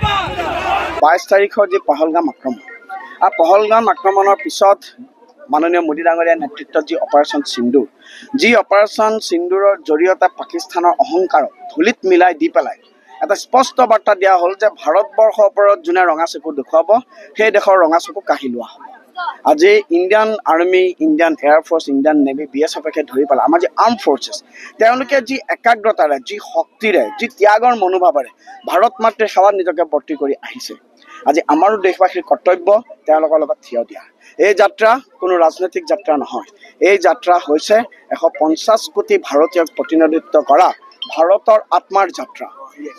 22 তাৰিখৰ যি পহলগাম আক্ৰমণ পহলগাম আক্ৰমণৰ পিছত মাননীয় মোদী ডাঙৰীয়াৰ নেতৃত্বত যি অপাৰেশ্যন সিন্দুৰ যি অপাৰেশ্যন সিন্দুৰৰ জৰিয়তে পাকিস্তানৰ অহংকাৰক ধূলিত মিলাই দি পেলাই এটা স্পষ্ট বাৰ্তা দিয়া হ'ল যে ভাৰতবৰ্ষৰ ওপৰত যোনে ৰঙা চকু দেখুৱাব সেই দেশৰ ৰঙা চকু কাঢ়ি লোৱা হ'ব আজি Indian army Indian air force Indian navy BSFকে ধৰি পেলাই আমাৰ যি আৰ্ম ফ'ৰ্চেছ তেওঁলোকে যি একাগ্ৰতাৰে যি শক্তিৰে যি ত্যাগৰ মনোভাৱেৰে ভাৰত মাতৃৰ সেৱাত নিজকে বৰ্তি কৰি আহিছে আজি আমাৰো দেশবাসীৰ কৰ্তব্য তেওঁলোকৰ লগত থিয় দিয়া এই যাত্ৰা কোনো ৰাজনৈতিক যাত্ৰা নহয় এই যাত্ৰা হৈছে 150 কোটি ভাৰতীয়ক প্ৰতিনিধিত্ব কৰা ভাৰতৰ আত্মাৰ যাত্ৰা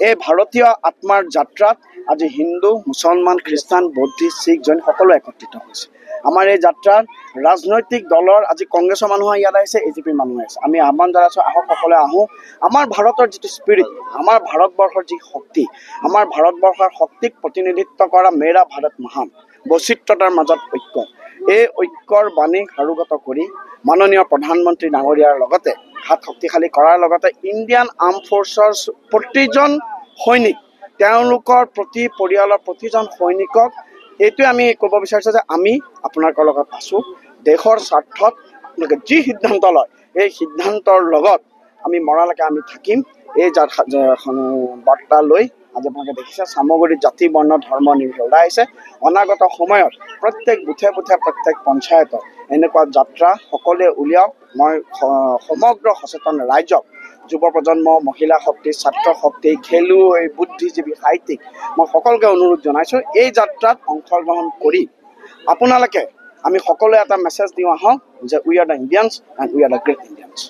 এই ভাৰতীয় আত্মাৰ যাত্ৰাত আজি হিন্দু মুছলমান খ্ৰীষ্টান বৌদ্ধিষ্ট শিখ জৈন সকলো একত্ৰিত হৈছে আমাৰ এই যাত্ৰাত ৰাজনৈতিক দলৰ আজি কংগ্ৰেছৰ মানুহ ইয়াত আহিছে AJPৰ মানুহ আহিছে আমি আহ্বান জনাইছোঁ আহক সকলোৱে আহোঁ আমাৰ ভাৰতৰ যিটো স্পিৰিট আমাৰ ভাৰতবৰ্ষৰ যি শক্তি আমাৰ ভাৰতবৰ্ষৰ শক্তিক প্ৰতিনিধিত্ব কৰা মেৰা ভাৰত মহান বৈচিত্ৰতাৰ মাজত ঐক্য এই ঐক্যৰ বাণী কাৰুগত কৰি মাননীয় প্ৰধানমন্ত্ৰী ডাঙৰীয়াৰ লগতে হাত শক্তিশালী কৰাৰ লগতে ইণ্ডিয়ান আৰ্ম ফ'ৰ্চৰ প্ৰতিজন সৈনিক তেওঁলোকৰ প্ৰতি পৰিয়ালৰ প্ৰতিজন সৈনিকক এইটোৱে আমি ক'ব বিচাৰিছোঁ যে আমি আপোনালোকৰ লগত আছোঁ দেশৰ স্বাৰ্থত আপোনালোকে যি সিদ্ধান্ত লয় এই সিদ্ধান্তৰ লগত আমি মৰালৈকে আমি থাকিম এই বাৰ্তা লৈ আজি আপোনালোকে দেখিছে সামগ্ৰীত জাতি বৰ্ণ ধৰ্ম নিৰ্বিশেষে ওলাই আহিছে অনাগত সময়ত প্ৰত্যেক বুথে বুথে প্ৰত্যেক পঞ্চায়তত এনেকুৱা যাত্ৰা সকলোৱে উলিয়াওক মই সমগ্ৰ সচেতন ৰাইজক যুৱ প্ৰজন্ম মহিলা শক্তি ছাত্ৰ শক্তি খেলুৱৈ বুদ্ধিজীৱী সাহিত্যিক মই সকলোকে অনুৰোধ জনাইছোঁ এই যাত্ৰাত অংশগ্ৰহণ কৰি আপোনালোকে আমি সকলোৱে এটা মেছেজ দিওঁ আহক যে we are the Indians and we are the great Indians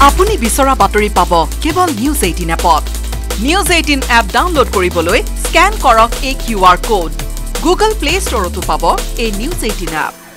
আপুনি বিচৰা বাতৰি পাব কেৱল নিউজ 18 এপত নিউজ 18 এপ ডাউনলোড কৰিবলৈ স্ক্যান কৰক এই QR কোড গুগল প্লে ষ্টৰতো পাব এই নিউজ 18 এপ